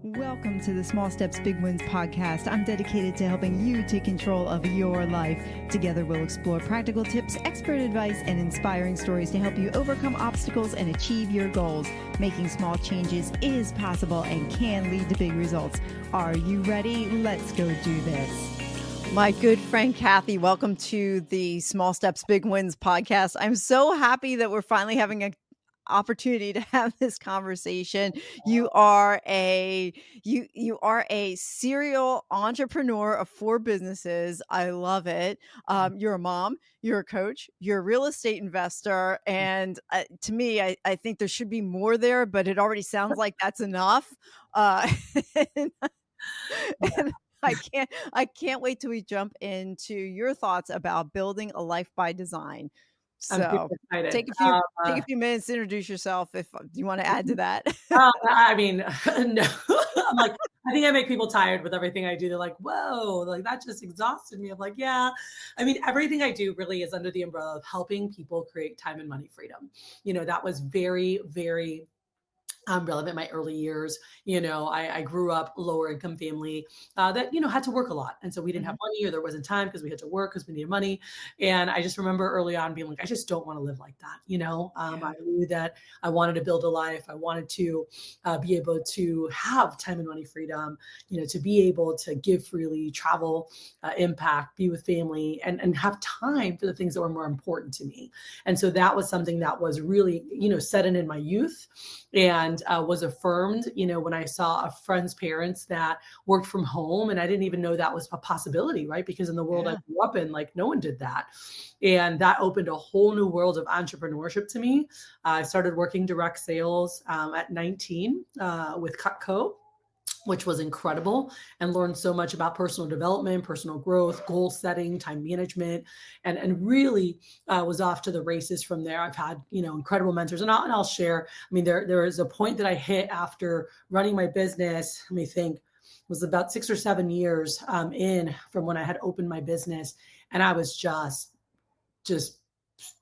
Welcome to the Small Steps, Big Wins podcast. I'm dedicated to helping you take control of your life. Together, we'll explore practical tips, expert advice, and inspiring stories to help you overcome obstacles and achieve your goals. Making small changes is possible and can lead to big results. Are you ready? Let's go do this. My good friend, Cathy, welcome to the Small Steps, Big Wins podcast. I'm so happy that we're finally having an opportunity to have this conversation. You are a serial entrepreneur of 4 businesses. I love it. You're a mom, you're a coach, you're a real estate investor, and to me, I think there should be more there, but it already sounds like that's enough. And, and I can't wait till we jump into your thoughts about building a life by design. I'm super So excited. take a few minutes to introduce yourself if you want to add to that. I mean, no. I'm like, I think I make people tired with everything I do. They're like, "Whoa, like that just exhausted me." I'm like, "Yeah." I mean, everything I do really is under the umbrella of helping people create time and money freedom. That was very, very relevant in my early years. I grew up lower income family that, had to work a lot. And so we didn't have Mhm. money or there wasn't time because we had to work because we needed money. And I just remember early on being like, I just don't want to live like that. I Yeah. knew that I wanted to build a life. I wanted to be able to have time and money freedom, to be able to give freely, travel, impact, be with family, and have time for the things that were more important to me. And so that was something that was really, set in my youth and was affirmed, when I saw a friend's parents that worked from home. And I didn't even know that was a possibility, right? Because in the world I Yeah. grew up in, like no one did that. And that opened a whole new world of entrepreneurship to me. I started working direct sales at 19 with Cutco, which was incredible, and learned so much about personal development, personal growth, goal setting, time management, and really was off to the races from there. I've had, incredible mentors, and I'll share. I mean, there is a point that I hit after running my business. Let me think. It was about 6 or 7 years in from when I had opened my business, and I was just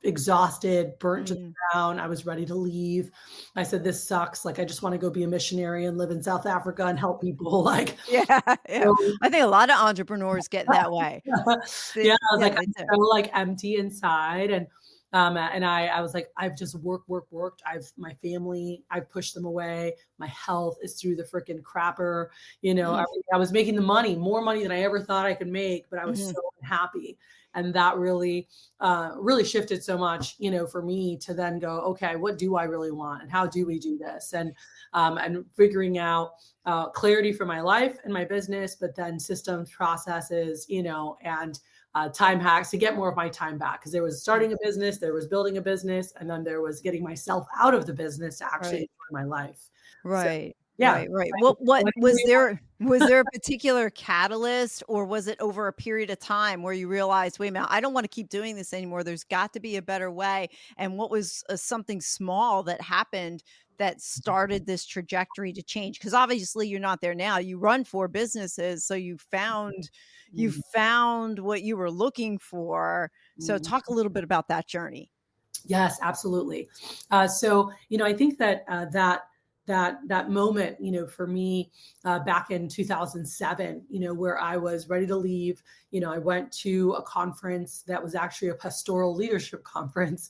exhausted, burnt to the Mm. ground. I was ready to leave. I said, this sucks. Like, I just want to go be a missionary and live in South Africa and help people. Like, Yeah, yeah. so, I think a lot of entrepreneurs get that way. yeah, I was Yeah, like, they I'm do. so like empty inside. And I was like, I've just worked. My family, I've pushed them away. My health is through the freaking crapper. Mm. I was making the money, more money than I ever thought I could make, but I was Mhm. so unhappy. And that really shifted so much, for me to then go, okay, what do I really want? And how do we do this? And figuring out clarity for my life and my business, but then systems, processes, and time hacks to get more of my time back. Because there was starting a business, there was building a business, and then there was getting myself out of the business to actually Right. enjoy my life. So, Right. yeah. Right. What was there a particular catalyst, or was it over a period of time where you realized, wait a minute, I don't want to keep doing this anymore. There's got to be a better way. And what was something small that happened that started this trajectory to change? Because obviously you're not there now. You run 4 businesses, so you Mhm. found what you were looking for. So Mhm. talk a little bit about that journey. Yes, absolutely. So, I think that that moment, for me, back in 2007, where I was ready to leave, I went to a conference that was actually a pastoral leadership conference,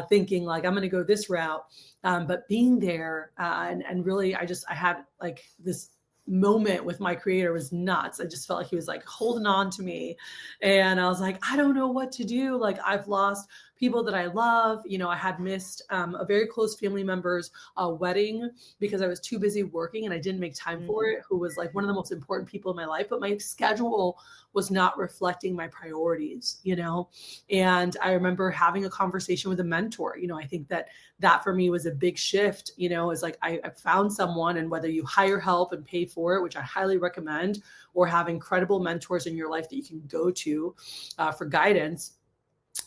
thinking like I'm going to go this route, but being there and really, I had like this moment with my creator was nuts. I just felt like he was like holding on to me, and I was like, I don't know what to do. Like I've lost people that I love. I had missed a very close family member's wedding because I was too busy working and I didn't make time for Mm. it, who was like one of the most important people in my life, but my schedule was not reflecting my priorities, And I remember having a conversation with a mentor. I think that for me was a big shift, is like I found someone, and whether you hire help and pay for it, which I highly recommend, or have incredible mentors in your life that you can go to for guidance,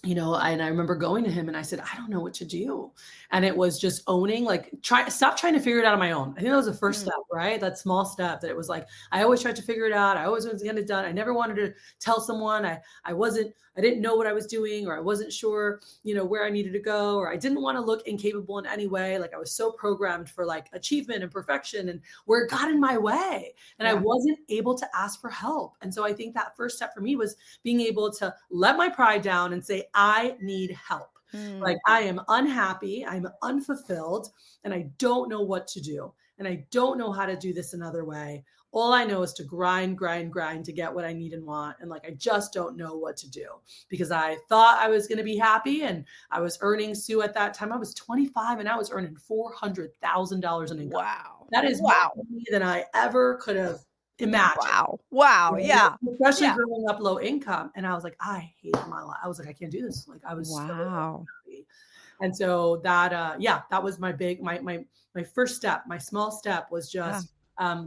And I remember going to him and I said, I don't know what to do. And it was just owning, like, stop trying to figure it out on my own. I think that was the first Mm. step, right? That small step that it was like, I always tried to figure it out. I always was getting it done. I never wanted to tell someone. I didn't know what I was doing, or I wasn't sure, where I needed to go, or I didn't want to look incapable in any way. Like I was so programmed for like achievement and perfection, and where it got in my way and I Yeah. wasn't able to ask for help. And so I think that first step for me was being able to let my pride down and say, I need help. Like, Mm. I am unhappy, I'm unfulfilled, and I don't know what to do. And I don't know how to do this another way. All I know is to grind, grind, grind to get what I need and want. And like, I just don't know what to do, because I thought I was going to be happy. And I was earning, Sue, at that time, I was 25 and I was earning $400,000 in income. Wow. That is more Wow. money than I ever could have imagined. Wow. Wow. Yeah. Especially Yeah. growing up low income. And I was like, I hate my life. I was like, I can't do this. Like, I was so Wow. unhappy. And so that was my first step. My small step was Yeah. just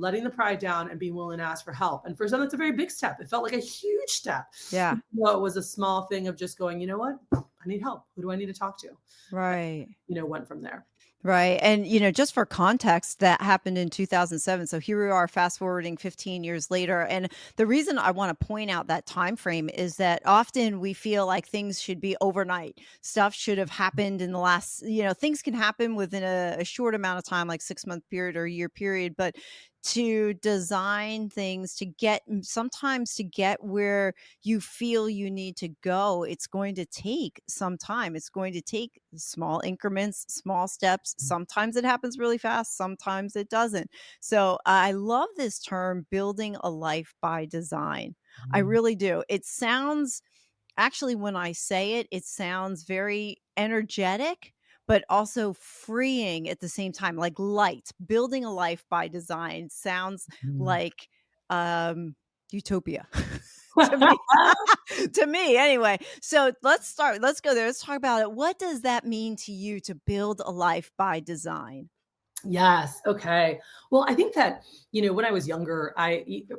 letting the pride down and being willing to ask for help. And for some, it's a very big step. It felt like a huge step. Yeah. It was a small thing of just going, you know what? I need help. Who do I need to talk to? Right. Went from there. Right. And, just for context, that happened in 2007. So here we are, fast forwarding 15 years later. And the reason I want to point out that time frame is that often we feel like things should be overnight. Stuff should have happened in the last, things can happen within a short amount of time, like 6-month period or a year period. But to design things to get sometimes to get where you feel you need to go, it's going to take some time. It's going to take small increments, small steps. Sometimes it happens really fast, sometimes it doesn't. So I love this term, building a life by design. I really do. It sounds Actually, when I say it, it sounds very energetic, but also freeing at the same time, like light. Building a life by design sounds Mhm. like utopia to me. To me, anyway. So let's start. Let's go there. Let's talk about it. What does that mean to you to build a life by design? Yes. Okay. Well, I think that, when I was younger,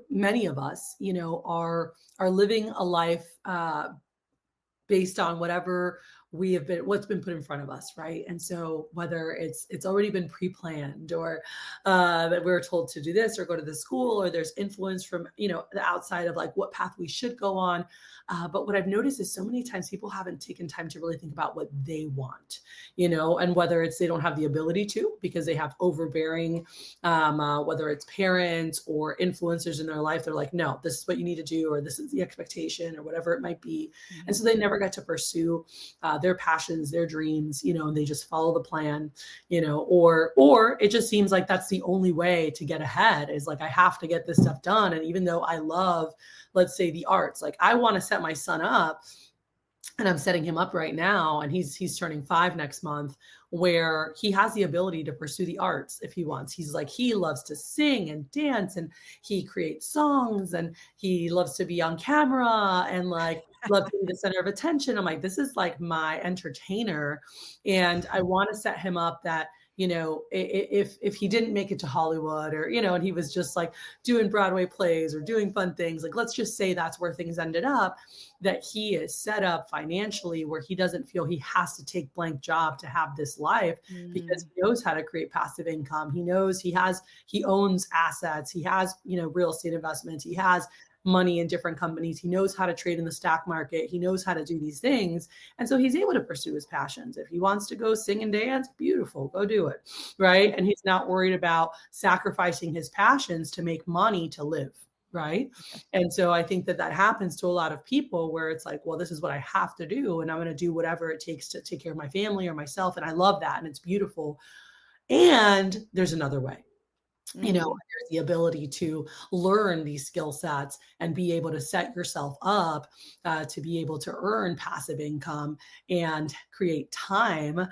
many of us, are living a life based on what's been put in front of us, right? And so whether it's already been pre-planned, or that we're told to do this or go to the school, or there's influence from the outside of like what path we should go on. But what I've noticed is so many times people haven't taken time to really think about what they want, and whether it's they don't have the ability to, because they have overbearing, whether it's parents or influencers in their life, they're like, no, this is what you need to do, or this is the expectation, or whatever it might be. And so Mhm. they never got to pursue their passions, their dreams, and they just follow the plan, or it just seems like that's the only way to get ahead, is like, I have to get this stuff done. And even though I love, let's say, the arts, like I want to set my son up, and I'm setting him up right now, and he's turning 5 next month, where he has the ability to pursue the arts if he wants. He's like, he loves to sing and dance, and he creates songs, and he loves to be on camera, and like loves to be the center of attention. I'm like, this is like my entertainer. And I want to set him up that, if he didn't make it to Hollywood, or, and he was just like doing Broadway plays or doing fun things, like, let's just say that's where things ended up, that he is set up financially where he doesn't feel he has to take blank job to have this life, because Mm. he knows how to create passive income. He knows he owns assets. He has, real estate investments. He has money in different companies. He knows how to trade in the stock market. He knows how to do these things. And so he's able to pursue his passions. If he wants to go sing and dance, beautiful, go do it. Right. And he's not worried about sacrificing his passions to make money to live. Right. And so I think that happens to a lot of people, where it's like, well, this is what I have to do, and I'm going to do whatever it takes to take care of my family or myself. And I love that. And it's beautiful. And there's another way. Mm. There's the ability to learn these skill sets and be able to set yourself up to be able to earn passive income and create time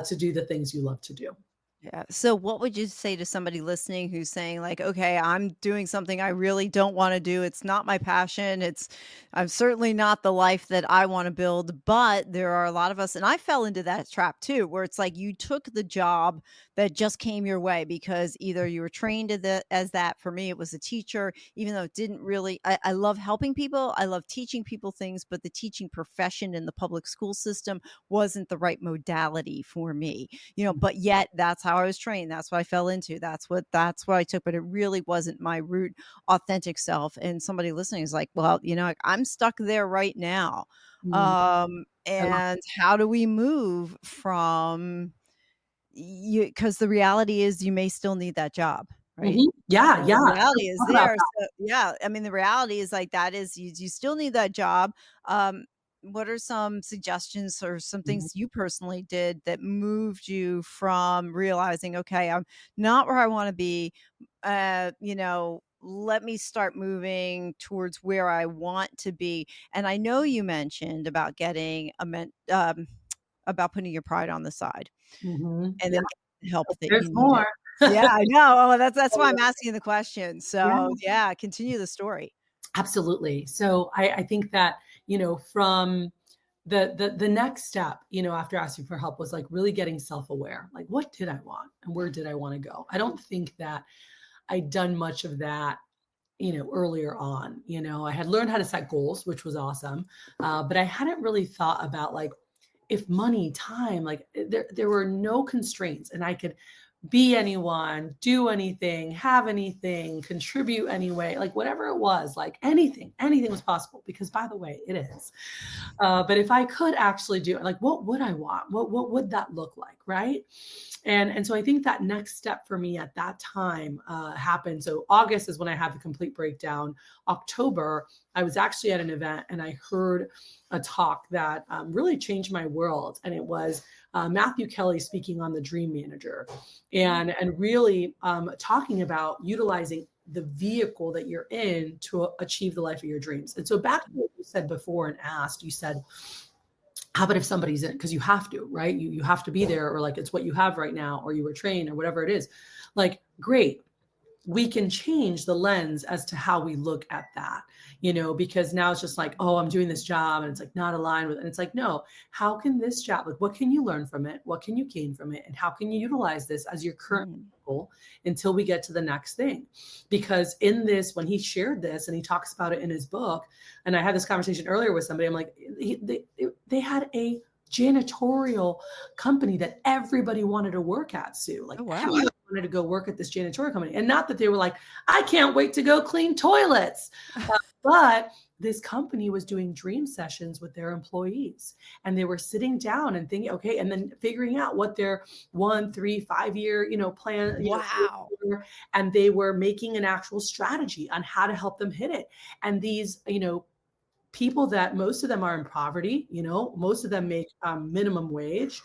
to do the things you love to do. Yeah. So what would you say to somebody listening who's saying like, okay, I'm doing something I really don't want to do. It's not my passion. I'm certainly not the life that I want to build, but there are a lot of us, and I fell into that trap too, where it's like you took the job that just came your way because either you were trained as that. For me, it was a teacher, even though it didn't really, I love helping people. I love teaching people things, but the teaching profession in the public school system wasn't the right modality for me, but yet that's how I was trained. That's what I fell into. That's what I took, but it really wasn't my root authentic self. And somebody listening is like, well, like, I'm stuck there right now. Mm. I love And how do we move from you? Because the reality is you may still need that job, right? Yeah, yeah. The Let's reality is talk about there. So, yeah, I mean, the reality is like that is you still need that job. Um, what are some suggestions or some that. things you personally did that moved you from realizing, okay, I'm not where I want to be. Let me start moving towards where I want to be. And I know you mentioned about getting about putting your pride on the side and Yeah, then getting help that there's you needed. more. Yeah, I know. Oh, that's why I'm asking the question. Yeah. So, yeah, continue the story. Absolutely. So I think that, from the next step, after asking for help was like really getting self-aware. Like, what did I want and where did I want to go? I don't think that I'd done much of that, earlier on. I had learned how to set goals, which was awesome. But I hadn't really thought about like if money, time, like there were no constraints and I could be anyone, do anything, have anything, contribute anyway, like whatever it was, like anything was possible because by the way, it is. But if I could actually do it, like what would I want? What would that look like? Right. And so I think that next step for me at that time happened. So August is when I had the complete breakdown. October, I was actually at an event and I heard a talk that really changed my world. And it was Matthew Kelly speaking on the Dream Manager and really talking about utilizing the vehicle that you're in to achieve the life of your dreams. And so back to what you said before and asked, you said, how about if somebody's in, because you have to, right? You have to be there, or like it's what you have right now, or you were trained or whatever it is. Like, great. We can change the lens as to how we look at that, because now it's just like, oh, I'm doing this job and it's like not aligned with, and it's like, no, how can this job, like, what can you learn from it? What can you gain from it? And how can you utilize this as your current Mm. goal until we get to the next thing? Because in this, when he shared this and he talks about it in his book, and I had this conversation earlier with somebody, I'm like, they had a janitorial company that everybody wanted to work at, Sue. Like Oh, wow. everyone wanted to go work at this janitorial company. And not that they were like, I can't wait to go clean toilets. But this company was doing dream sessions with their employees and they were sitting down and thinking, okay, and then figuring out what their 1, 3, 5 year, plan, Wow. and they were making an actual strategy on how to help them hit it. And these, people that most of them are in poverty, most of them make minimum wage.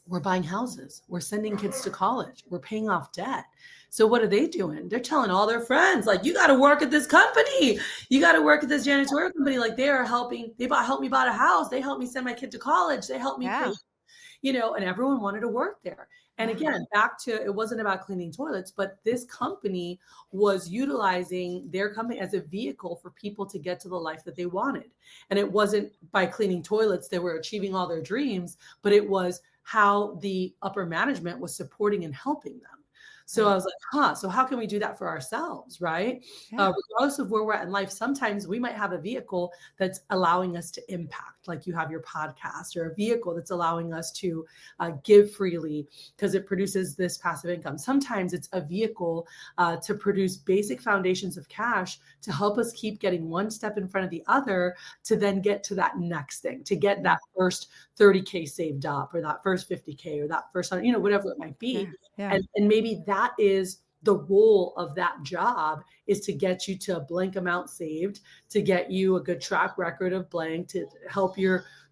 We're buying houses. We're sending kids to college. We're paying off debt. So what are they doing? They're telling all their friends, like, you got to work at this company. You got to work at this janitorial company. Like they are helping. Helped me buy a house. They helped me send my kid to college. They helped me pay, Yeah. and everyone wanted to work there. And Yeah. again, back to, it wasn't about cleaning toilets, but this company was utilizing their company as a vehicle for people to get to the life that they wanted. And it wasn't by cleaning toilets they were achieving all their dreams, but it was how the upper management was supporting and helping them. So I Right. was like, so how can we do that for ourselves, right? Yeah. Regardless of where we're at in life, sometimes we might have a vehicle that's allowing us to impact, like you have your podcast, or a vehicle that's allowing us to give freely because it produces this passive income. Sometimes it's a vehicle to produce basic foundations of cash to help us keep getting one step in front of the other to then get to that next thing, to get that first 30K saved up, or that first 50K, or that first, whatever it might be. Yeah. Yeah. And maybe that is the role of that job, is to get you to a blank amount saved, to get you a good track record of blank, to help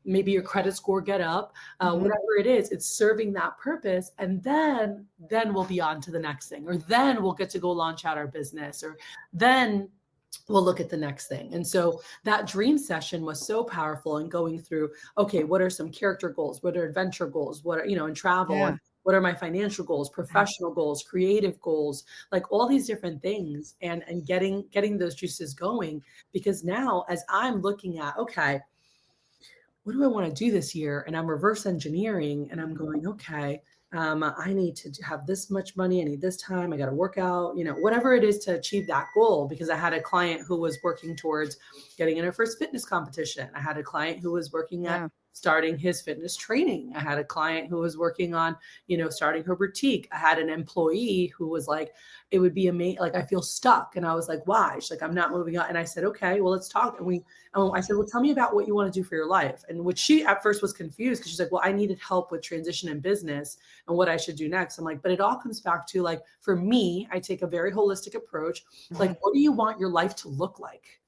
maybe your credit score get up, whatever it is, it's serving that purpose. And then we'll be on to the next thing, or then we'll get to go launch out our business, or then we'll look at the next thing. And so that dream session was so powerful in going through, okay, what are some character goals? What are adventure goals? What are, and travel, Yeah. and What are my financial goals, professional goals, creative goals, like all these different things, and getting those juices going. Because now as I'm looking at, okay, what do I want to do this year? And I'm reverse engineering and I'm going, okay, I need to have this much money. I need this time. I got to work out, whatever it is to achieve that goal. Because I had a client who was working towards getting in her first fitness competition. I had a client who was working at Yeah. starting his fitness training. I had a client who was working on, starting her boutique. I had an employee who was like, it would be amazing. Like, I feel stuck. And I was like, why? She's like, I'm not moving on. And I said, okay, well, let's talk. And I said, well, tell me about what you want to do for your life. And which she at first was confused because she's like, well, I needed help with transition in business and what I should do next. I'm like, but it all comes back to, like, for me, I take a very holistic approach. Like, what do you want your life to look like?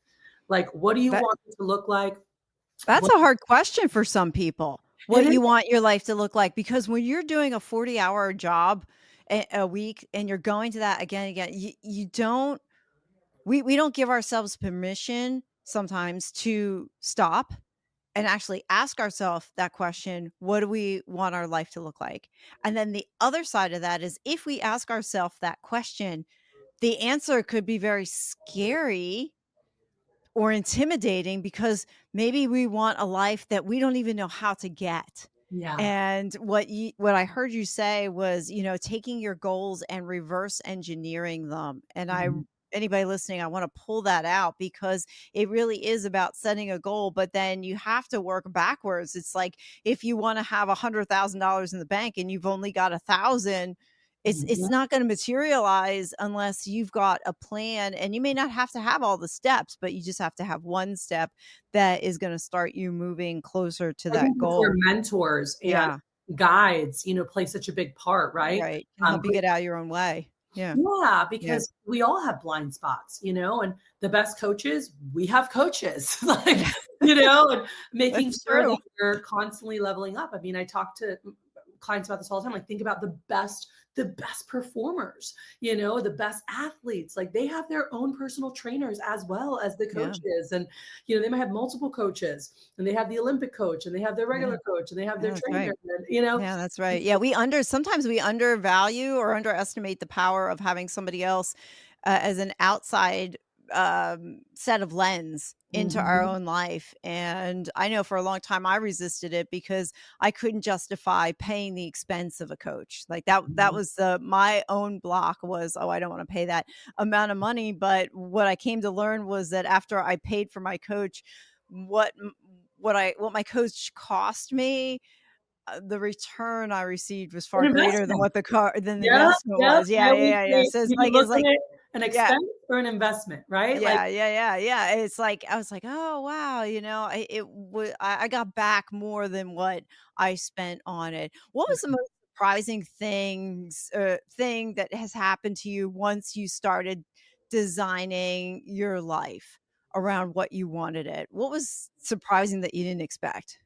Like, what do you That, want it to look like? that's What a hard question for some people. it What is. you want your life to look like, because when you're doing a 40-hour job a week and you're going to that again and again, you don't we don't give ourselves permission sometimes to stop and actually ask ourselves that question, what do we want our life to look like? And then the other side of that is, if we ask ourselves that question, the answer could be very scary or intimidating, because maybe we want a life that we don't even know how to get. Yeah. And what I heard you say was, taking your goals and reverse engineering them. And Mhm. anybody listening, I want to pull that out, because it really is about setting a goal, but then you have to work backwards. It's like, if you want to have $100,000 in the bank and you've only got 1,000, it's Mhm. not going to materialize unless you've got a plan. And you may not have to have all the steps, but you just have to have one step that is going to start you moving closer to I think that that's where goal. mentors and Yeah, guides, play such a big part, right? right. Can help you Great. get out of your own way. Yeah. Yeah, Yeah. because we all have blind spots, and the best coaches, we have coaches, like, and making That's sure true. that you're constantly leveling up. I mean, I talk to clients about this all the time. Like, think about the best performers, the best athletes. Like, they have their own personal trainers as well as the Yeah. coaches. And, they might have multiple coaches, and they have the Olympic coach, and they have their Yeah. regular coach, and they have Yeah, their that's trainer, right. and. Yeah, that's right. Yeah, sometimes we undervalue or underestimate the power of having somebody else as an outside set of lens into our Mhm. own life. And I know for a long time I resisted it, because I couldn't justify paying the expense of a coach. Like, that Mhm. was my own block was, oh, I don't want to pay that amount of money. But what I came to learn was that after I paid for my coach, what m- what my coach cost me, the return I received was An far greater than investment. what the Yep, investment yep. was. I Yeah, always yeah, yeah, yeah. say So you can look it's like, at it an yeah, expense or an investment, right? Like, yeah, yeah, yeah, yeah. It's like, I was like, "Oh, wow," I got back more than what I spent on it. What was the most surprising thing that has happened to you once you started designing your life around what you wanted it? What was surprising that you didn't expect?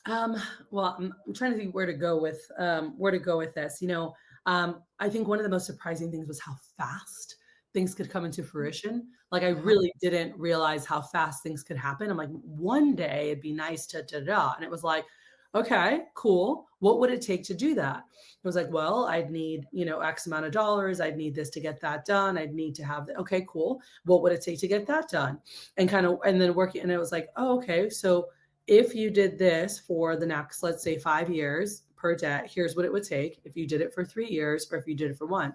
Um, well, I'm trying to think where to go with this. I think one of the most surprising things was how fast things could come into fruition. Like, I Uh-huh. really didn't realize how fast things could happen. I'm like, one day it'd be nice to da da da. And it was like, okay, cool. What would it take to do that? It was like, well, I'd need, X amount of dollars. I'd need this to get that done. I'd need to have okay, cool. What would it take to get that done? And then working, and it was like, oh, okay. So if you did this for the next, let's say, 5 years per debt, here's what it would take if you did it for 3 years or if you did it for one.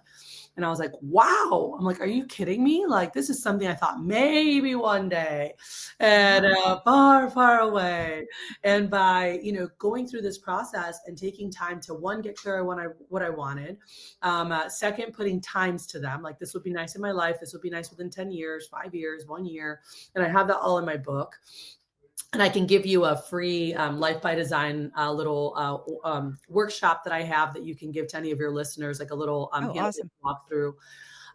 And I was like, wow. I'm like, are you kidding me? Like, this is something I thought maybe one day, and Wow. far, far away. And by, going through this process and taking time to, one, get clear on what I wanted. Second, putting times to them. Like, this would be nice in my life. This would be nice within 10 years, 5 years, 1 year. And I have that all in my book. And I can give you a free Life by Design little workshop that I have that you can give to any of your listeners, like a little Oh, handle awesome. walkthrough.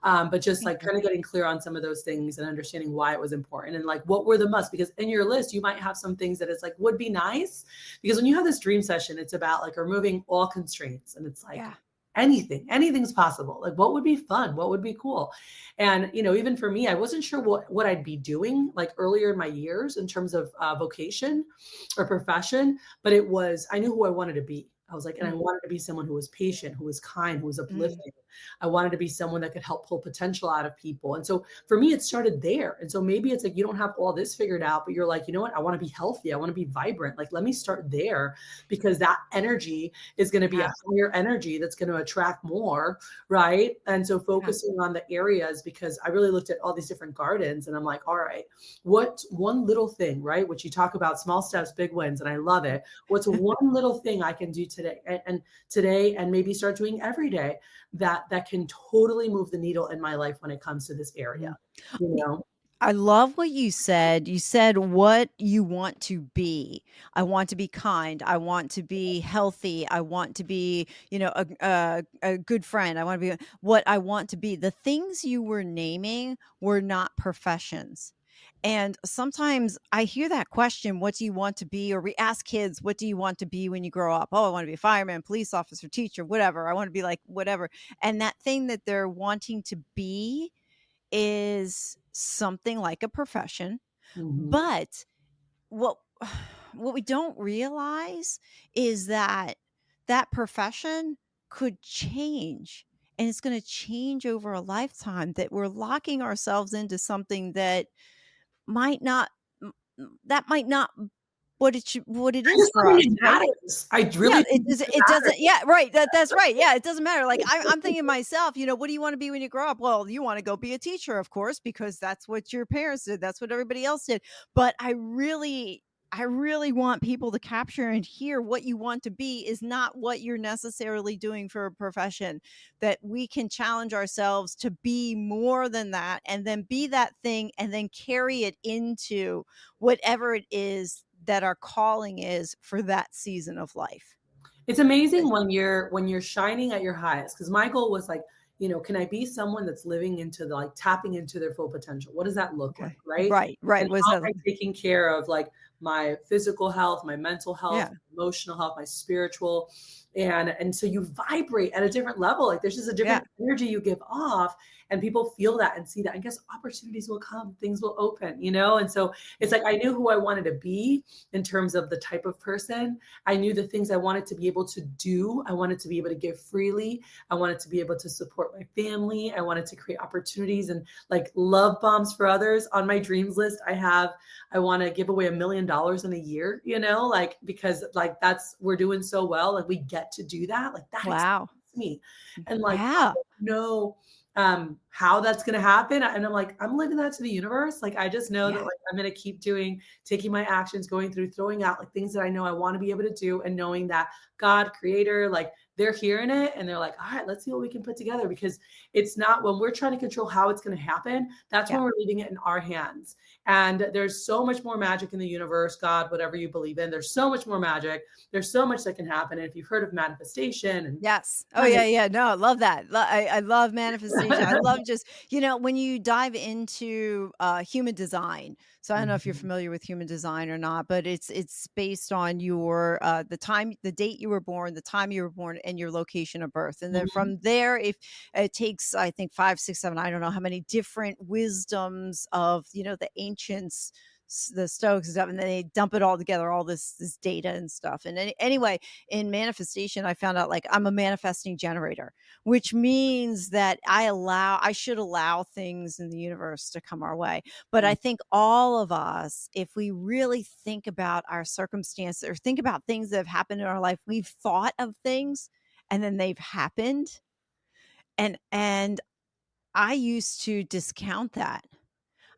But just Thank like you. kind of getting clear on some of those things and understanding why it was important and like what were the must. Because in your list, you might have some things that it's like would be nice. Because when you have this dream session, it's about like removing all constraints, and it's like Yeah. anything's possible. Like, what would be fun? What would be cool? And, even for me, I wasn't sure what I'd be doing like earlier in my years in terms of vocation or profession, but I knew who I wanted to be. I was like, and I Mm, wanted to be someone who was patient, who was kind, who was mm, uplifting. I wanted to be someone that could help pull potential out of people. And so for me, it started there. And so maybe it's like you don't have all this figured out, but you're like, you know what? I want to be healthy. I want to be vibrant. Like, let me start there, because that energy is going to be a yeah, higher energy that's going to attract more. Right. And so yeah. focusing on the areas, because I really looked at all these different gardens and I'm like, all right, what one little thing, right? Which you talk about, small steps, big wins. And I love it. What's one little thing I can do today, and today, and maybe start doing every day, that can totally move the needle in my life when it comes to this area, Mm. you know? I love what you said. You said what you want to be. I want to be kind. I want to be healthy. I want to be, a good friend. I want to be what I want to be. The things you were naming were not professions. And sometimes I hear that question, what do you want to be? Or we ask kids, what do you want to be when you grow up? Oh, I want to be a fireman, police officer, teacher, whatever. I want to be like whatever. And that thing that they're wanting to be is something like a profession, Mhm. but what what we don't realize is that that profession could change, and it's going to change over a lifetime, that we're locking ourselves into something that might not that might not what it I is just for don't us, think it right? matters. I Yeah, really think it it matters. doesn't, yeah, right, that's right, yeah, it doesn't matter, like, I'm thinking to myself, what do you wanna be when you grow up? Well, you wanna go be a teacher, of course, because that's what your parents did, that's what everybody else did, but I really want people to capture and hear what you want to be is not what you're necessarily doing for a profession, that we can challenge ourselves to be more than that, and then be that thing, and then carry it into whatever it is that our calling is for that season of life. It's amazing when you're shining at your highest. Because my goal was like, can I be someone that's living into the, like, tapping into their full potential? What does that look like, Okay. right? Right, right, And was how that am I taking care of, like, my physical health, my mental health, yeah, emotional health, my spiritual, and so you vibrate at a different level. Like, there's just a yeah, different energy you give off, and people feel that and see that. I guess opportunities will come, things will open. And so it's yeah, like I knew who I wanted to be in terms of the type of person. I knew the things I wanted to be able to do. I wanted to be able to give freely. I wanted to be able to support my family. I wanted to create opportunities and, like, love bombs for others. On my dreams list, I want to give away $1 million in a year, like, because, like, we're doing so well. Like, we get to do that. Like, that excites wow, me. And, like, I yeah, don't know how that's going to happen. And I'm like, I'm living that to the universe. Like, I just know that, yeah, like, I'm going to keep taking my actions, going through, throwing out, like, things that I know I want to be able to do, and knowing that God, creator, like, they're hearing it and they're like, all right, let's see what we can put together. Because it's not, when we're trying to control how it's going to happen, that's yeah. when we're leaving it in our hands. And there's so much more magic in the universe, God, whatever you believe in, there's so much more magic. There's so much that can happen. And if you've heard of manifestation and Yes. Oh, kind yeah, yeah. No, I love that. I love manifestation. I of love just, when you dive into human design. So I don't know if you're familiar with human design or not, but it's based on your the date you were born, the time you were born, and your location of birth. And then Mhm. from there, if it takes, I think, 5, 6, 7, I don't know how many different wisdoms of, the ancients, the Stoics and stuff, and then they dump it all together, all this data and stuff. And anyway, in manifestation, I found out, like, I'm a manifesting generator, which means that I should allow things in the universe to come our way. But I think all of us, if we really think about our circumstances or think about things that have happened in our life, we've thought of things and then they've happened. And I used to discount that.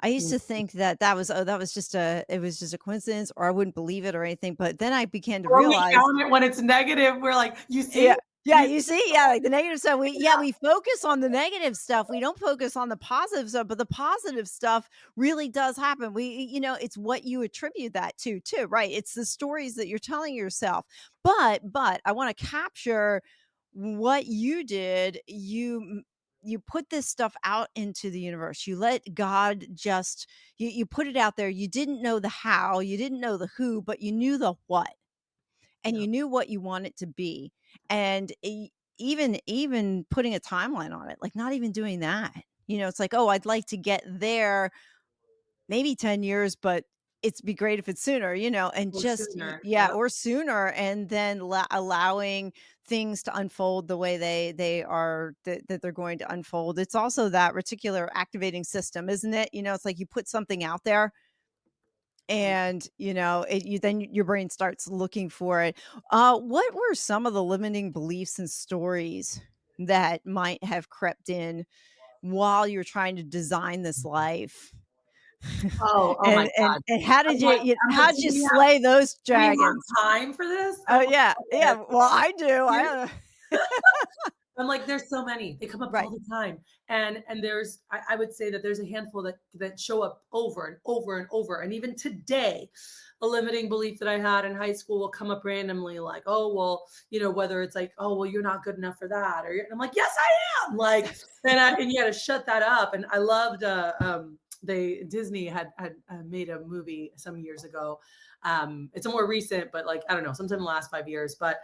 I used Mhm. to think that that was just a coincidence, or I wouldn't believe it or anything. But then I began to Or we realize, count it when it's negative. We're like, you see? yeah. Yeah, You you see? see? Yeah, like the negative stuff. Yeah. We focus on the negative stuff. We don't focus on the positive stuff, but the positive stuff really does happen. It's what you attribute that to too, right? It's the stories that you're telling yourself. But I want to capture what you did. You put this stuff out into the universe. You let God just you put it out there. You didn't know the how, you didn't know the who, but you knew the what, and Yeah. you knew what you want it to be. And even putting a timeline on it, like, not even doing that. It's like, oh, I'd like to get there maybe 10 years, but it's be great if it's sooner, and Or just sooner. yeah, Yeah. or sooner, and then allowing things to unfold the way they are that they're going to unfold. It's also that reticular activating system, isn't it? It's like you put something out there and then your brain starts looking for it. What were some of the limiting beliefs and stories that might have crept in while you're trying to design this life? Oh my And how did I'm like I'm like, how did "Do you we have slay those do we dragons? have time for this?" Oh, I'm like, yeah, yeah, "Okay." well, I do, Here's I'm like, there's so many. They come up all right, the time. And there's I would say that there's a handful that show up over and over and over. And even today, a limiting belief that I had in high school will come up randomly, like, oh, well, whether it's like, oh, well, you're not good enough for that. And I'm like, yes, I am. Like, and you got to shut that up. And I loved Disney had made a movie some years ago. It's a more recent, but like, I don't know, sometime in the last 5 years, but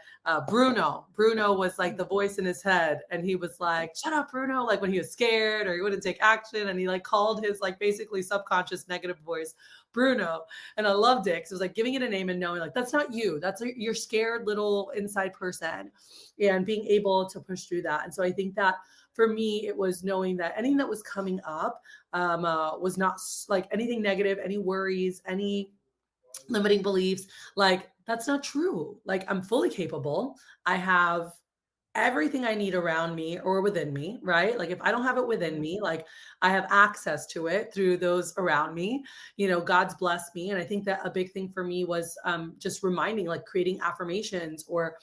Bruno was like the voice in his head, and he was like, "Shut up, Bruno!" Like when he was scared or he wouldn't take action, and he like called his like basically subconscious negative voice Bruno, and I loved it because it was like giving it a name and knowing like that's not you, that's your scared little inside person, and being able to push through that. And so I think that for me, it was knowing that anything that was coming up was not like anything negative, any worries, any limiting beliefs, like that's not true. Like I'm fully capable. I have everything I need around me or within me, right? Like if I don't have it within mhm, me, like I have access to it through those around me. God's blessed me. And I think that a big thing for me was just reminding, like creating affirmations or,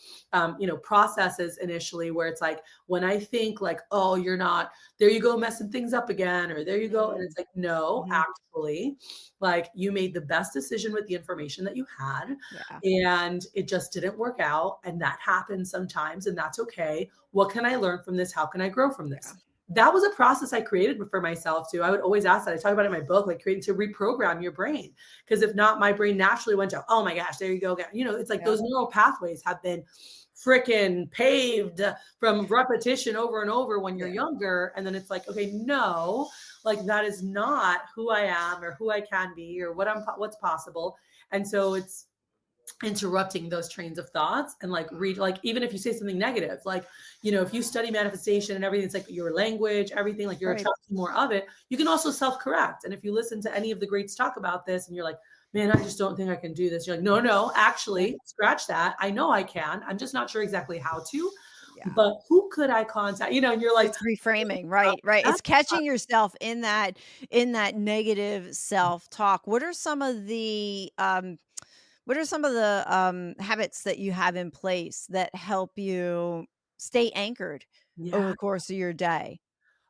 processes initially where it's like, when I think like, oh, you're not, there you go, messing things up again, or there you go. And mm, it's like, no, mhm, actually, like you made the best decision with the information that you had, yeah, and it just didn't work out. And that happens sometimes, and that's okay. What can I learn from this? How can I grow from yeah, this? That was a process I created for myself too. I would always ask that. I talk about it in my book, like creating to reprogram your brain. Because if not, my brain naturally went to, oh my gosh, there you go again. It's like yeah, those neural pathways have been freaking paved from repetition over and over when you're yeah, younger. And then it's like, okay, no, like that is not who I am or who I can be or what's possible. And so it's interrupting those trains of thoughts and like read, like even if you say something negative, like if you study manifestation and everything, it's like your language, everything, like you're right, attracting more of it. You can also self-correct, and if you listen to any of the greats talk about this and you're like, man, I just don't think I can do this, you're like, no, yeah, actually scratch that, I know I can, I'm just not sure exactly how to, yeah. but who could I contact, and you're like, It's reframing, right, right. It's that's catching yourself in that negative self-talk. What are some of the habits that you have in place that help you stay anchored over yeah. the course of your day?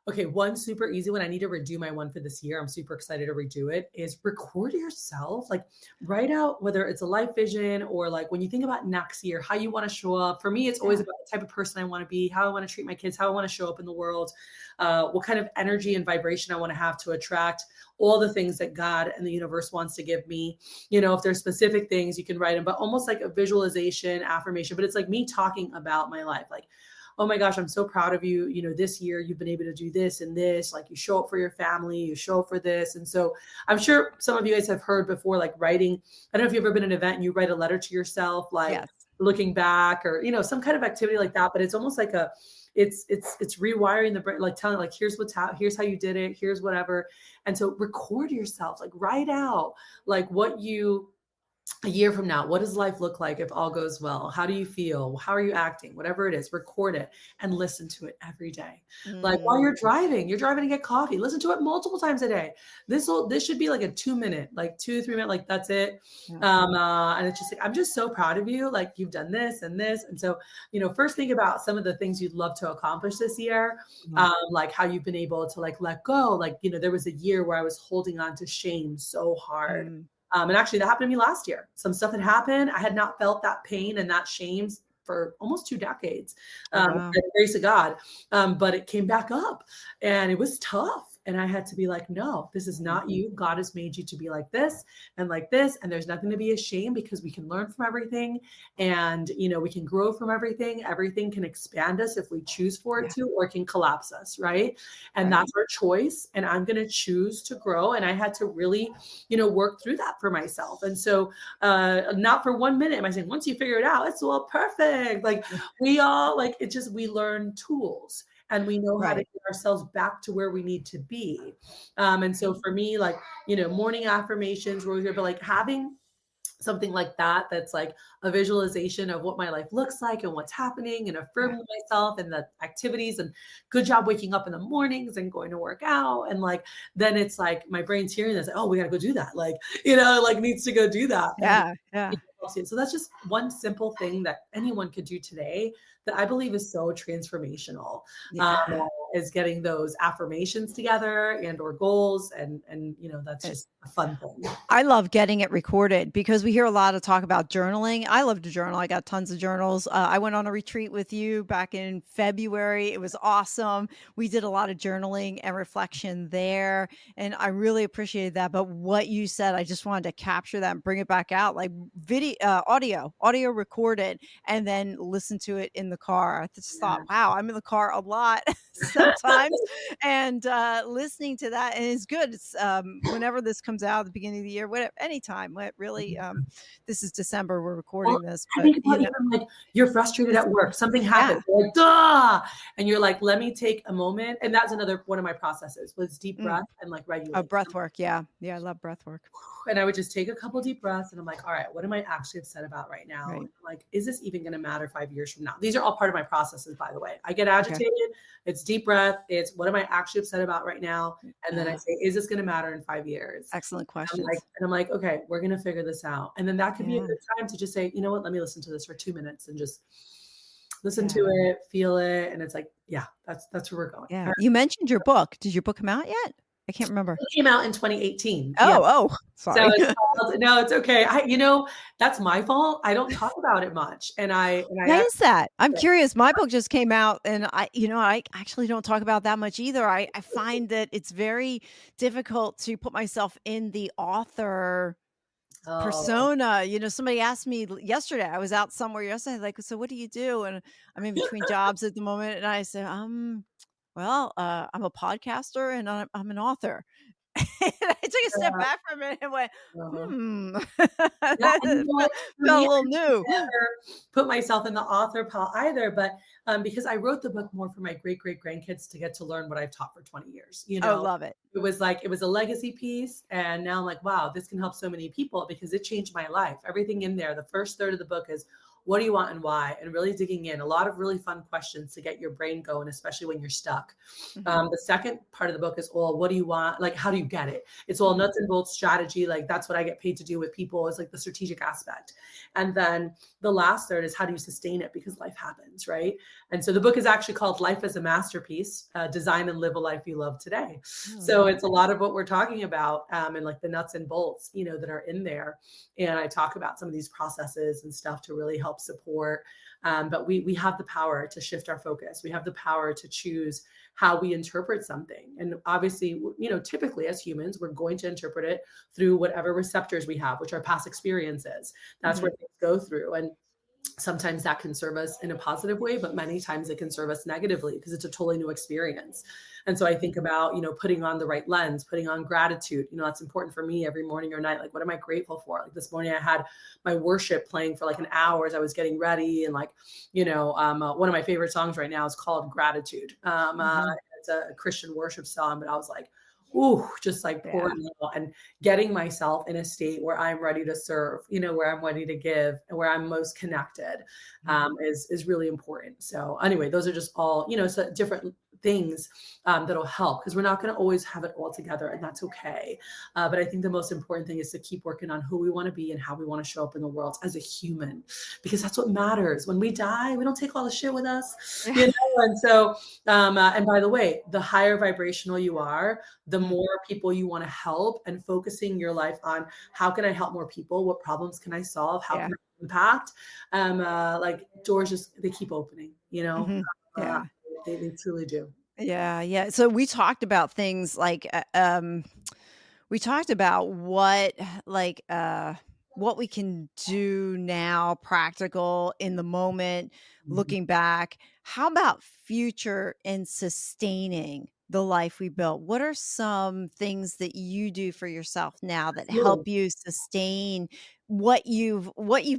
Okay, one super easy one. I need to redo my one for this year. I'm super excited to redo it. Is record yourself. Like write out whether it's a life vision or like when you think about next year, how you want to show up. For me, it's always Yeah. about the type of person I want to be, how I want to treat my kids, how I want to show up in the world, what kind of energy and vibration I want to have to attract all the things that God and the universe wants to give me. If there's specific things you can write them, but almost like a visualization, affirmation. But it's like me talking about my life. Like, oh my gosh, I'm so proud of you. This year you've been able to do this and this, like you show up for your family, you show up for this. And so I'm sure some of you guys have heard before, like writing. I don't know if you've ever been at an event and you write a letter to yourself, like Yes. looking back or, some kind of activity like that. But it's almost like it's rewiring the brain, like telling like, here's how you did it. Here's whatever. And so record yourself, like write out like a year from now, what does life look like if all goes well? How do you feel? How are you acting? Whatever it is, record it and listen to it every day. Like while Mm, you're driving to get coffee, listen to it multiple times a day. This should be like a 2 minute, like 2 to 3 minute, like that's it. yeah. And it's just like, I'm just so proud of you. Like you've done this and this. And so, first think about some of the things you'd love to accomplish this year. Mhm. Like how you've been able to like let go. Like, there was a year where I was holding on to shame so hard. Mm. And actually, that happened to me last year. Some stuff had happened. I had not felt that pain and that shame for almost 2 decades, Oh, by wow. the grace of God. But it came back up and it was tough. And I had to be like, no, this is not you. God has made you to be like this and like this. And there's nothing to be ashamed, because we can learn from everything, and, we can grow from everything. Everything can expand us if we choose for it to, or it can collapse us. Right. And that's our choice. And I'm going to choose to grow. And I had to really, work through that for myself. And so, not for 1 minute am I saying, once you figure it out, it's all perfect. Like, we all, like, it just, we learn tools, and we know how to get ourselves back to where we need to be. And so for me, like, morning affirmations were good, but like having something like that, that's like a visualization of what my life looks like and what's happening, and affirming myself and the activities, and good job waking up in the mornings and going to work out. And like, then it's like my brain's hearing this, like, oh, we got to go do that. Like, like needs to go do that. Yeah. Yeah. So that's just one simple thing that anyone could do today that I believe is so transformational. Is getting those affirmations together and or goals, and that's just a fun thing. I love getting it recorded, because we hear a lot of talk about journaling. I love to journal. I got tons of journals. I went on a retreat with you back in February. It was awesome. We did a lot of journaling and reflection there, and I really appreciated that. But what you said, I just wanted to capture that and bring it back out, like video, audio recorded, and then listen to it in the car. I just thought, wow, I'm in the car a lot sometimes, and listening to that, and it's good. It's whenever this comes out at the beginning of the year, whatever, anytime. What really, this is December, we're recording this, I but think about even like you're frustrated at work, something happened, you're like, duh, and you're like, let me take a moment. And that's another one of my processes, was deep breath and like regulate. Breath work. Yeah. I love breath work. And I would just take a couple deep breaths, and I'm like, all right, what am I actually upset about right now? Right. Like, is this even going to matter 5 years from now? These are all part of my processes, by the way. I get agitated. It's deep breath. It's what am I actually upset about right now? And then I say, is this going to matter in 5 years? Excellent questions. I'm like, okay, we're going to figure this out. And then that could be a good time to just say, you know what, let me listen to this for 2 minutes and just listen to it, feel it. And it's like, yeah, that's where we're going. Yeah. You mentioned your book. Did your book come out yet? I can't remember. It came out in 2018. Oh, sorry. So it's called, no, it's okay. That's my fault. I don't talk about it much. Why is that? I'm curious. My book just came out, and I actually don't talk about that much either. I find that it's very difficult to put myself in the author persona. Somebody asked me yesterday, I was out somewhere yesterday, like, so what do you do? And I'm in between jobs at the moment. And I said, well, I'm a podcaster, and I'm an author. And I took a step back from it and went, felt a little new. I never put myself in the author pile either, but because I wrote the book more for my great grandkids to get to learn what I've taught for 20 years. Love it. It was a legacy piece, and now I'm like, wow, this can help so many people, because it changed my life. Everything in there, the first third of the book is, what do you want and why? And really digging in, a lot of really fun questions to get your brain going, especially when you're stuck. The second part of the book is all, what do you want? Like, how do you get it? It's all nuts and bolts strategy. Like, that's what I get paid to do with people, is like the strategic aspect. And then the last third is, how do you sustain it? Because life happens, right? And so the book is actually called Life as a Masterpiece, Design and Live a Life You Love Today. So it's a lot of what we're talking about, and like the nuts and bolts, that are in there. And I talk about some of these processes and stuff to really help support. But we have the power to shift our focus. We have the power to choose how we interpret something. And obviously, typically as humans, we're going to interpret it through whatever receptors we have, which are past experiences. That's where things go through. And sometimes that can serve us in a positive way, but many times it can serve us negatively, because it's a totally new experience. And so I think about, putting on the right lens, putting on gratitude. That's important for me every morning or night. Like, what am I grateful for? Like this morning I had my worship playing for like an hour as I was getting ready. And like, one of my favorite songs right now is called Gratitude. It's a Christian worship song, but I was like, ooh, just like pouring out and getting myself in a state where I'm ready to serve, where I'm ready to give, and where I'm most connected, is really important. So anyway, those are just all, so different things that'll help, because we're not going to always have it all together, and that's okay. But I think the most important thing is to keep working on who we want to be and how we want to show up in the world as a human, because that's what matters. When we die, we don't take all the shit with us, And so, and by the way, the higher vibrational you are, the more people you want to help, and focusing your life on how can I help more people? What problems can I solve? How can I impact? Like doors they keep opening, they truly do. Yeah, yeah. So we talked about things like, we talked about like, what we can do now, practical in the moment, Mhm. looking back. How about future and sustaining the life we built? What are some things that you do for yourself now that Absolutely. help you sustain what you've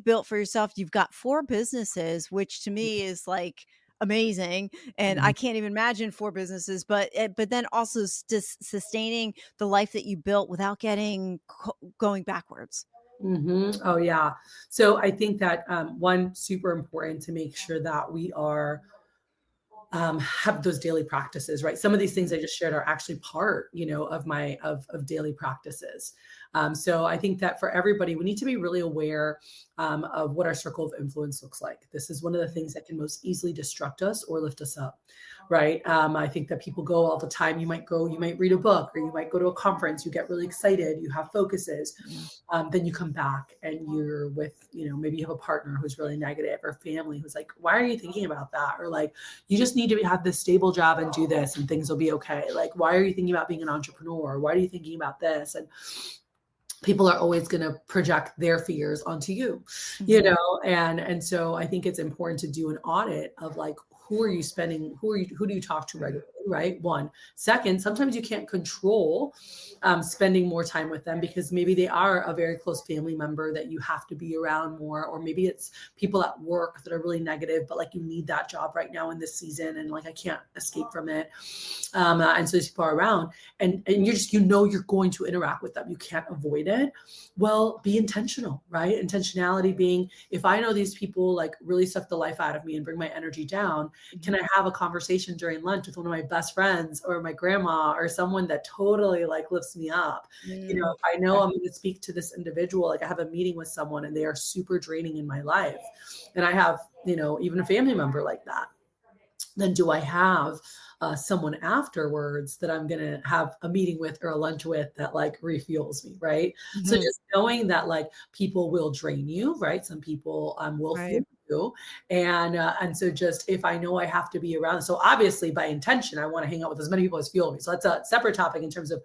built for yourself? You've got 4 businesses, which to me is like amazing, and I Mhm. can't even imagine 4 businesses, but then also sustaining the life that you built without going backwards. Oh, yeah. So I think that one super important to make sure that we are have those daily practices, right? Some of these things I just shared are actually part, of my of daily practices. So I think that for everybody, we need to be really aware of what our circle of influence looks like. This is one of the things that can most easily destruct us or lift us up, right? I think that people go all the time. You might read a book, or you might go to a conference. You get really excited. You have focuses. Yeah. Then you come back and you're with, maybe you have a partner who's really negative, or family who's like, why are you thinking about that? Or like, you just need to have this stable job and do this and things will be okay. Like, why are you thinking about being an entrepreneur? Why are you thinking about this? And people are always going to project their fears onto you, Mhm. and so I think it's important to do an audit of like, who do you talk to regularly, right? One. Second, sometimes you can't control spending more time with them because maybe they are a very close family member that you have to be around more, or maybe it's people at work that are really negative, but like you need that job right now in this season, and like I can't escape from it. And so these people are around, and you're just, you're going to interact with them. You can't avoid it. Well, be intentional, right? Intentionality being, if I know these people like really suck the life out of me and bring my energy down, can Mhm. I have a conversation during lunch with one of my best friends or my grandma or someone that totally like lifts me up? Mm, If I know okay. I'm going to speak to this individual, like I have a meeting with someone and they are super draining in my life, and I have, even a family member like that, then do I have someone afterwards that I'm going to have a meeting with or a lunch with that like refuels me, right? So Mhm. just knowing that like people will drain you, right? Some people will fuel Right. you, and so just if I know I have to be around, so obviously by intention I want to hang out with as many people as fuel me. So that's a separate topic in terms of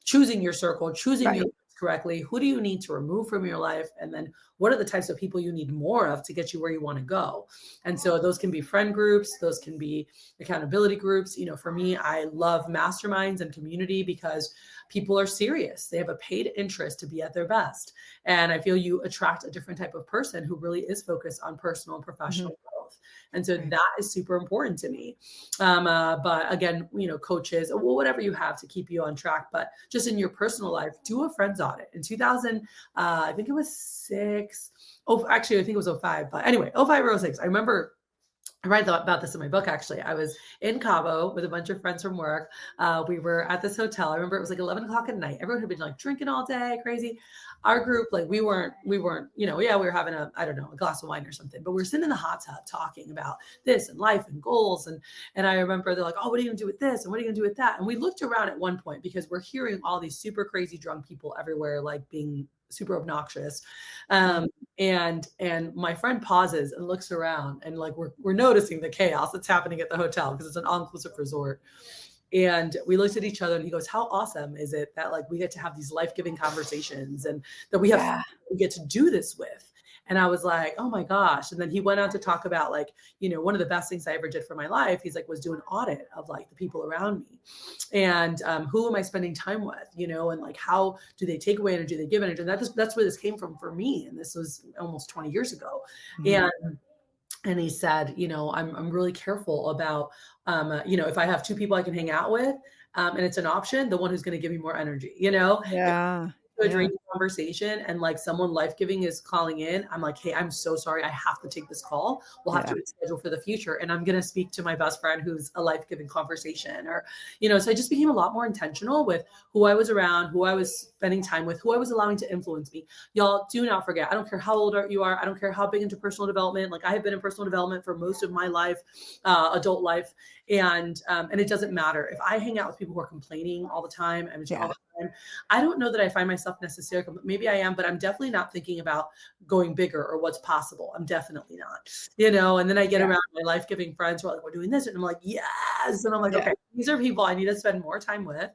choosing your circle, choosing your Right. friends correctly. Who do you need to remove from your life, and then what are the types of people you need more of to get you where you want to go? And so those can be friend groups, those can be accountability groups. For me, I love masterminds and community because people are serious. They have a paid interest to be at their best. And I feel you attract a different type of person who really is focused on personal and Mhm. professional growth. And so Right. that is super important to me. But again, coaches, well, whatever you have to keep you on track, but just in your personal life, do a friends audit. In 2000, I think it was six. Oh, actually, I think it was '05. But anyway, '05 or '06. I remember I write about this in my book, actually. I was in Cabo with a bunch of friends from work. We were at this hotel. I remember it was like 11 o'clock at night. Everyone had been like drinking all day, crazy. Our group, like we weren't, yeah, we were having I don't know, a glass of wine or something, but we were sitting in the hot tub talking about this and life and goals. And I remember they're like, oh, what are you gonna do with this? And what are you gonna do with that? And we looked around at one point because we're hearing all these super crazy drunk people everywhere, like being super obnoxious. Mm. Um, and my friend pauses and looks around, and like we're noticing the chaos that's happening at the hotel because it's an all-inclusive resort. And we looked at each other and he goes, how awesome is it that like we get to have these life-giving conversations and that Yeah. we get to do this with? And I was like, oh my gosh. And then he went on to talk about like, one of the best things I ever did for my life. He's like, was do an audit of like the people around me, and who am I spending time with, and like how do they take away energy, they give energy, and that's where this came from for me. And this was almost 20 years ago. Mhm. And he said, I'm really careful about, if I have two people I can hang out with, and it's an option, the one who's going to give me more energy, Yeah. to a Yeah. draining conversation and like someone life giving is calling in, I'm like, hey, I'm so sorry. I have to take this call. We'll have Yeah. to reschedule for the future. And I'm going to speak to my best friend who's a life giving conversation. Or, so I just became a lot more intentional with who I was around, who I was spending time with, who I was allowing to influence me. Y'all do not forget, I don't care how old you are. I don't care how big into personal development. Like I have been in personal development for most of my life, adult life. And it doesn't matter if I hang out with people who are complaining all the time and all Yeah. the time. I don't know that I find myself necessarily, maybe I am, but I'm definitely not thinking about going bigger or what's possible. I'm definitely not, and then I get Yeah. around my life-giving friends who are like, we're doing this. And I'm like, yes. And I'm like, Yeah. okay, these are people I need to spend more time with.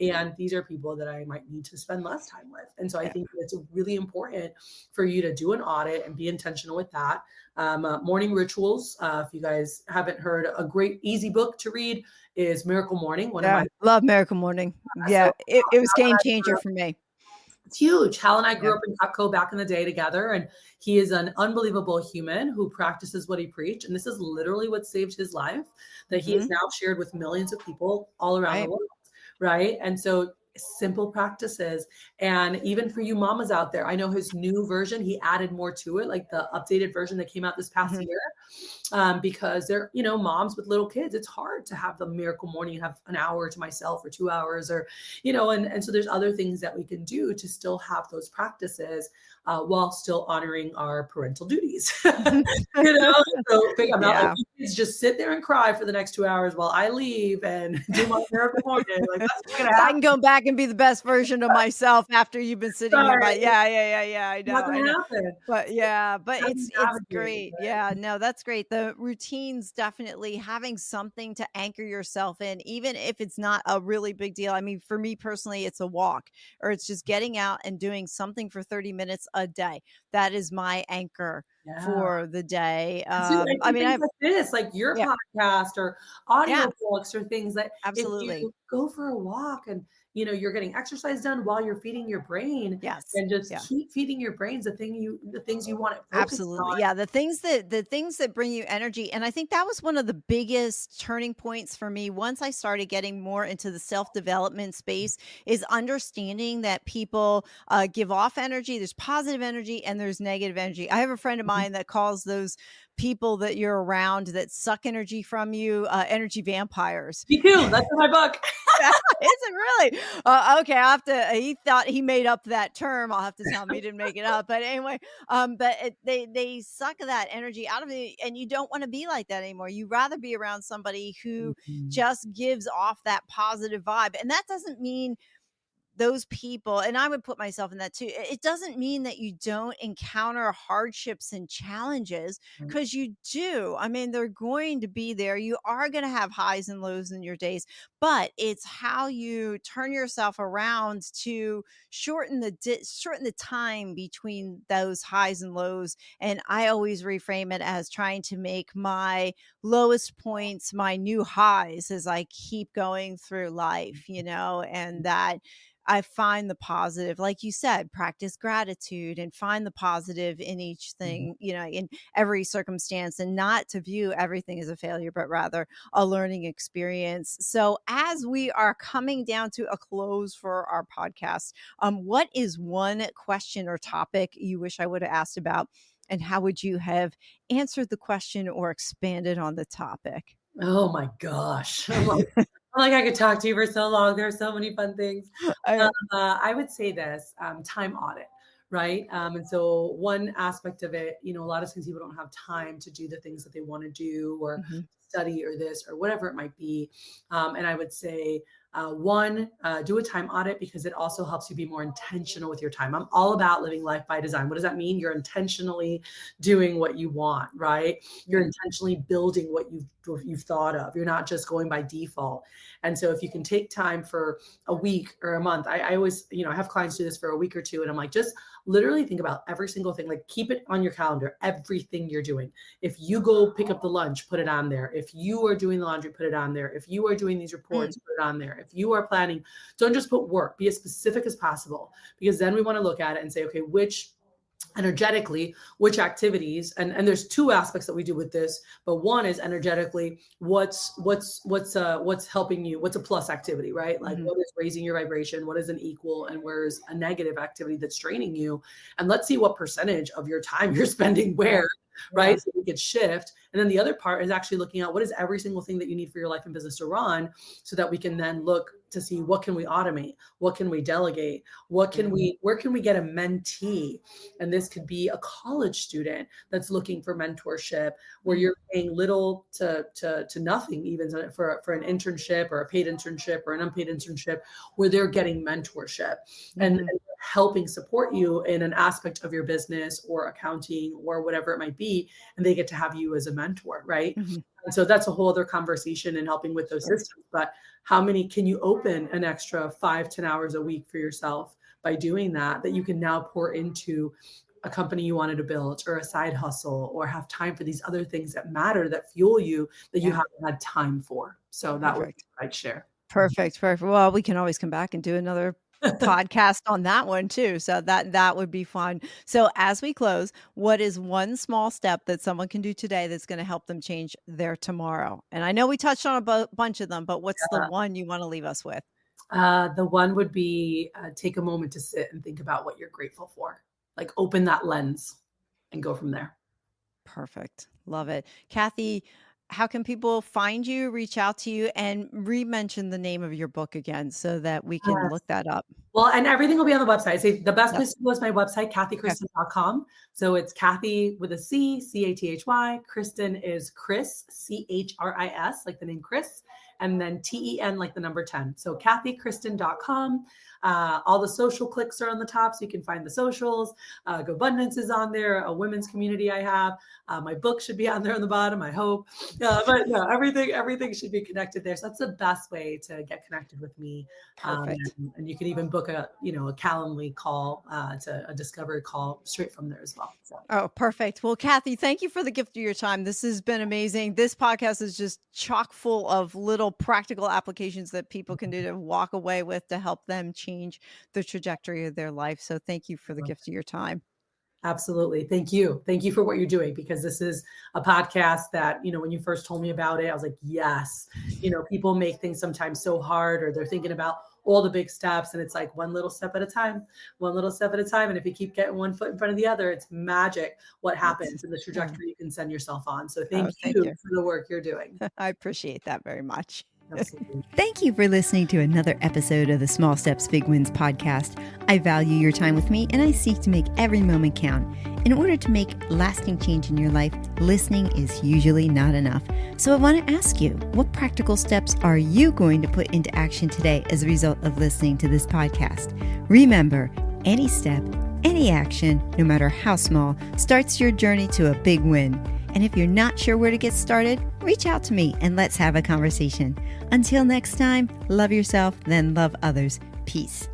And these are people that I might need to spend less time with. And so I Yeah. think it's really important for you to do an audit and be intentional with that. Morning rituals. If you guys haven't heard, a great easy book to read is Miracle Morning. One of Yeah. my Love Miracle Morning. Yeah. so It was game changer for me. it's huge. Hal and I Yeah. grew up in Cutco back in the day together, and he is an unbelievable human who practices what he preached. And this is literally what saved his life, that he has Mhm. now shared with millions of people all around the Right. world. Right. And so simple practices. And even for you mamas out there, I know his new version, he added more to it, like the updated version that came out this past Mhm. year. Because they're, moms with little kids, it's hard to have the miracle morning, have an hour to myself or 2 hours or, and so there's other things that we can do to still have those practices while still honoring our parental duties. So I'm not like, Yeah. you kids just sit there and cry for the next 2 hours while I leave and do my miracle morning. Like that's not gonna So I happen. can go back and be the best version of myself after you've been sitting here by Sorry, it's yeah, I know, not I gonna know. happen. But yeah, but How do you it's navigate great. Yeah, no, that's great. The routines, definitely having something to anchor yourself in, even if it's not a really big deal. I mean, for me personally, it's a walk or it's just getting out and doing something for 30 minutes a day. That is my anchor Yeah. for the day. I I do mean, things I like this, like your yeah, podcast or audio yeah, books or things that if absolutely. you go for a walk and you're getting exercise done while you're feeding your brain Yes. and just Yeah. keep feeding your brains the things you want to focus Absolutely. on. Yeah, the things that bring you energy, and I think that was one of the biggest turning points for me once I started getting more into the self-development space is understanding that people give off energy. There's positive energy and there's negative energy. I have a friend of Mhm. mine that calls those people that you're around that suck energy from you energy vampires. Me too. That's in my book. Is it really? Okay, I'll have to he thought he made up that term. I'll have to tell him he didn't make it up. But anyway, but they suck that energy out of you, and you don't want to be like that anymore. You rather be around somebody who Mhm. just gives off that positive vibe. And that doesn't mean those people, and I would put myself in that too. It doesn't mean that you don't encounter hardships and challenges, Right. because you do. I mean, they're going to be there. You are going to have highs and lows in your days, but it's how you turn yourself around to shorten the time between those highs and lows. And I always reframe it as trying to make my lowest points my new highs as I keep going through life, and that I find the positive, like you said, practice gratitude and find the positive in each Mhm. thing, in every circumstance, and not to view everything as a failure, but rather a learning experience. So, as we are coming down to a close for our podcast, what is one question or topic you wish I would have asked about? And how would you have answered the question or expanded on the topic? Oh my gosh. I'm like, I could talk to you for so long. There are so many fun things. I, I would say this time audit, right? And so, one aspect of it, a lot of times people don't have time to do the things that they want to do or Mhm. study or this or whatever it might be. And I would say, one, do a time audit because it also helps you be more intentional with your time. I'm all about living life by design. What does that mean? You're intentionally doing what you want, right? You're Yeah. intentionally building what you've thought of. You're not just going by default. And so if you can take time for a week or a month, I always, I have clients do this for a week or two, and I'm like, just literally think about every single thing, like keep it on your calendar, everything you're doing. If you go pick up the lunch, put it on there. If you are doing the laundry, put it on there. If you are doing these Mm. reports, put it on there. If you are planning, don't just put work, be as specific as possible, because then we want to look at it and say, okay, which activities, and there's two aspects that we do with this, but one is energetically, what's helping you, what's a plus activity, right? Like Mhm. what is raising your vibration, what is an equal, and where's a negative activity that's draining you, and let's see what percentage of your time you're spending Yeah. where, Yeah. right? So we could shift. And then the other part is actually looking at what is every single thing that you need for your life and business to run, so that we can then look to see what can we automate, what can we delegate, where can we get a mentee? And this could be a college student that's looking for mentorship, where you're paying little to nothing, even for an internship or a paid internship or an unpaid internship, where they're getting mentorship and helping support you in an aspect of your business or accounting or whatever it might be. And they get to have you as a mentor, right? And so that's a whole other conversation in helping with those systems. But how many can you open an extra 5-10 hours a week for yourself by doing that you can now pour into a company you wanted to build, or a side hustle, or have time for these other things that matter, that fuel you, that you haven't had time for. So that would be what I'd share. Perfect. Well, we can always come back and do another podcast on that one too. So that would be fun. So as we close, what is one small step that someone can do today that's going to help them change their tomorrow? And I know we touched on a bunch of them, but what's the one you want to leave us with? The one would be take a moment to sit and think about what you're grateful for. Like, open that lens and go from there. Perfect. Love it. Cathy, how can people find you, reach out to you, and re-mention the name of your book again so that we can look that up? Well, and everything will be on the website. So the best place to go is my website, cathychristen.com. So it's Cathy with a C, C-A-T-H-Y. Kristen is Chris, C-H-R-I-S, like the name Chris, and then T-E-N, like the number 10. So cathychristen.com. All the social clicks are on the top, so you can find the socials. GoBundance is on there, a women's community I have. My book should be on there on the bottom, I hope. But no, everything should be connected there. So that's the best way to get connected with me. Perfect. And you can even book a Calendly call, to a discovery call straight from there as well. So. Oh, perfect. Well, Cathy, thank you for the gift of your time. This has been amazing. This podcast is just chock full of little practical applications that people can do to walk away with to help them change the trajectory of their life. So thank you for the gift of your time. Absolutely. Thank you. Thank you for what you're doing, because this is a podcast that, when you first told me about it, I was like, yes, people make things sometimes so hard, or they're thinking about all the big steps, and it's like one little step at a time. And if you keep getting one foot in front of the other, it's magic what happens in the trajectory you can send yourself on. So thank you for the work you're doing. I appreciate that very much. Absolutely. Thank you for listening to another episode of the Small Steps, Big Wins podcast. I value your time with me, and I seek to make every moment count. In order to make lasting change in your life, listening is usually not enough. So I want to ask you, what practical steps are you going to put into action today as a result of listening to this podcast? Remember, any step, any action, no matter how small, starts your journey to a big win. And if you're not sure where to get started, reach out to me and let's have a conversation. Until next time, love yourself, then love others. Peace.